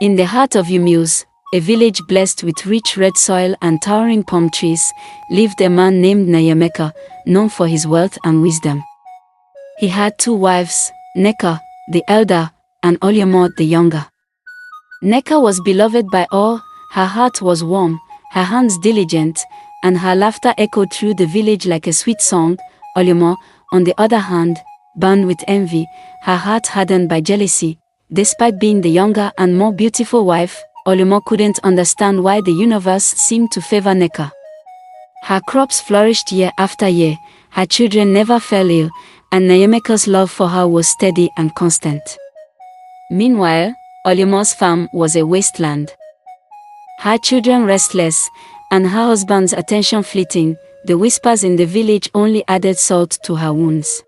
In the heart of Umuse, a village blessed with rich red soil and towering palm trees, lived a man named Nnaemeka, known for his wealth and wisdom. He had 2 wives, Nneka, the elder, and Oluoma, the younger. Nneka was beloved by all, her heart was warm, her hands diligent, and her laughter echoed through the village like a sweet song. Oluoma, on the other hand, burned with envy, her heart hardened by jealousy. Despite being the younger and more beautiful wife, Oluoma couldn't understand why the universe seemed to favor Nneka. Her crops flourished year after year, her children never fell ill, and Nnaemeka's love for her was steady and constant. Meanwhile, Oluoma's farm was a wasteland. Her children restless, and her husband's attention fleeting, the whispers in the village only added salt to her wounds.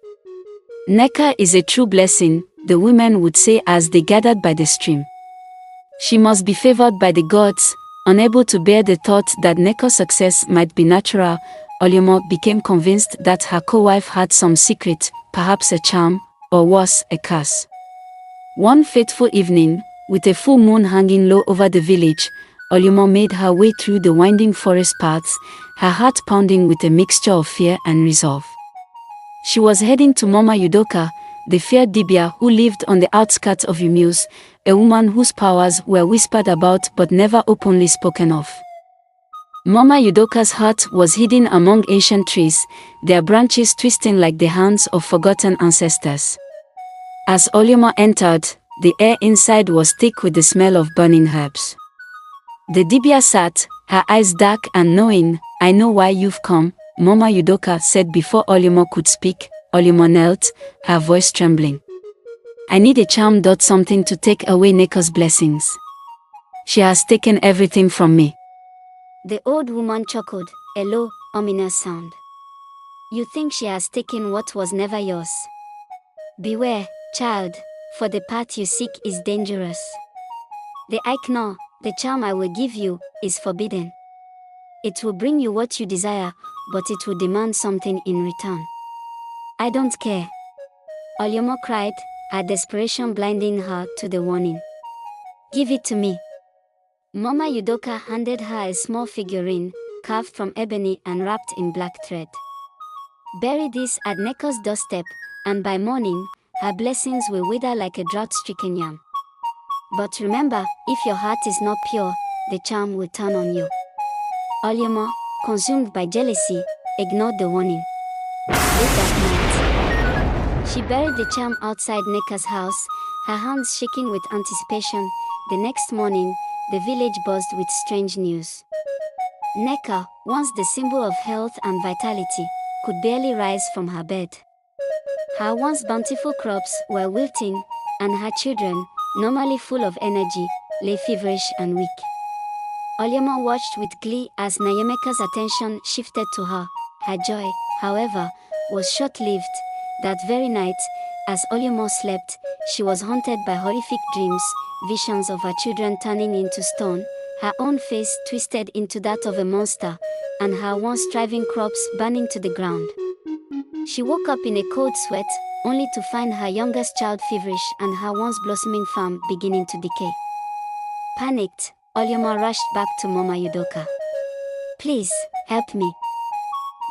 Nneka is a true blessing, the women would say as they gathered by the stream. She must be favored by the gods. Unable to bear the thought that Nneka's success might be natural, Oluoma became convinced that her co-wife had some secret, perhaps a charm, or worse, a curse. One fateful evening, with a full moon hanging low over the village, Oluoma made her way through the winding forest paths, her heart pounding with a mixture of fear and resolve. She was heading to Mama Udoka, the fair Dibia who lived on the outskirts of Umuse, a woman whose powers were whispered about but never openly spoken of. Mama Udoka's hut was hidden among ancient trees, their branches twisting like the hands of forgotten ancestors. As Oluoma entered, the air inside was thick with the smell of burning herbs. The Dibia sat, her eyes dark and knowing. "I know why you've come," Mama Udoka said before Oluoma could speak. Oluoma knelt, her voice trembling. "I need a charm. Something to take away Nneka's blessings. She has taken everything from me." The old woman chuckled, a low, ominous sound. "You think she has taken what was never yours? Beware, child, for the path you seek is dangerous. The Aikna, the charm I will give you, is forbidden. It will bring you what you desire, but it will demand something in return." "I don't care," Oluoma cried, her desperation blinding her to the warning. "Give it to me." Mama Udoka handed her a small figurine, carved from ebony and wrapped in black thread. "Bury this at Nneka's doorstep, and by morning, her blessings will wither like a drought-stricken yam. But remember, if your heart is not pure, the charm will turn on you." Oluoma, consumed by jealousy, ignored the warning. Late that night, she buried the charm outside Nneka's house, her hands shaking with anticipation. The next morning, the village buzzed with strange news. Nneka, once the symbol of health and vitality, could barely rise from her bed. Her once bountiful crops were wilting, and her children, normally full of energy, lay feverish and weak. Oluoma watched with glee as Nnaemeka's attention shifted to her. Her joy, however, was short-lived. That very night, as Oluoma slept, she was haunted by horrific dreams, visions of her children turning into stone, her own face twisted into that of a monster, and her once thriving crops burning to the ground. She woke up in a cold sweat, only to find her youngest child feverish and her once blossoming farm beginning to decay. Panicked, Oluoma rushed back to Mama Udoka. "Please, help me.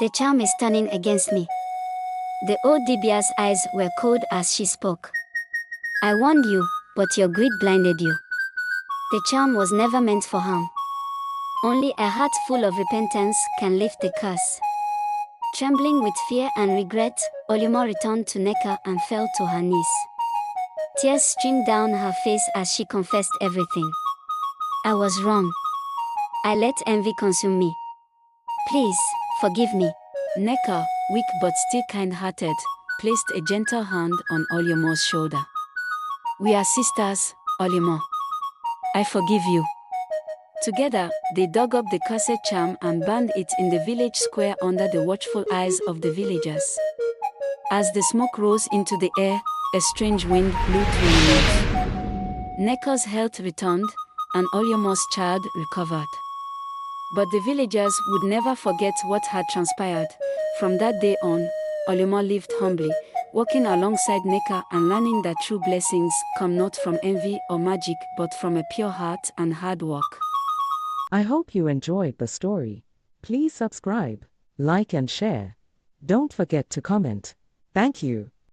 The charm is turning against me." The old Dibia's eyes were cold as she spoke. "I warned you, but your greed blinded you. The charm was never meant for harm. Only a heart full of repentance can lift the curse." Trembling with fear and regret, Oluoma returned to Nneka and fell to her knees. Tears streamed down her face as she confessed everything. "I was wrong. I let envy consume me. Please, forgive me." Nneka, weak but still kind-hearted, placed a gentle hand on Oluoma's shoulder. "We are sisters, Oluoma. I forgive you." Together, they dug up the cursed charm and burned it in the village square under the watchful eyes of the villagers. As the smoke rose into the air, a strange wind blew through the woods. Nneka's health returned, and Oluoma's child recovered. But the villagers would never forget what had transpired. From that day on, Oluoma lived humbly, walking alongside Nneka and learning that true blessings come not from envy or magic but from a pure heart and hard work. I hope you enjoyed the story. Please subscribe, like and share. Don't forget to comment. Thank you.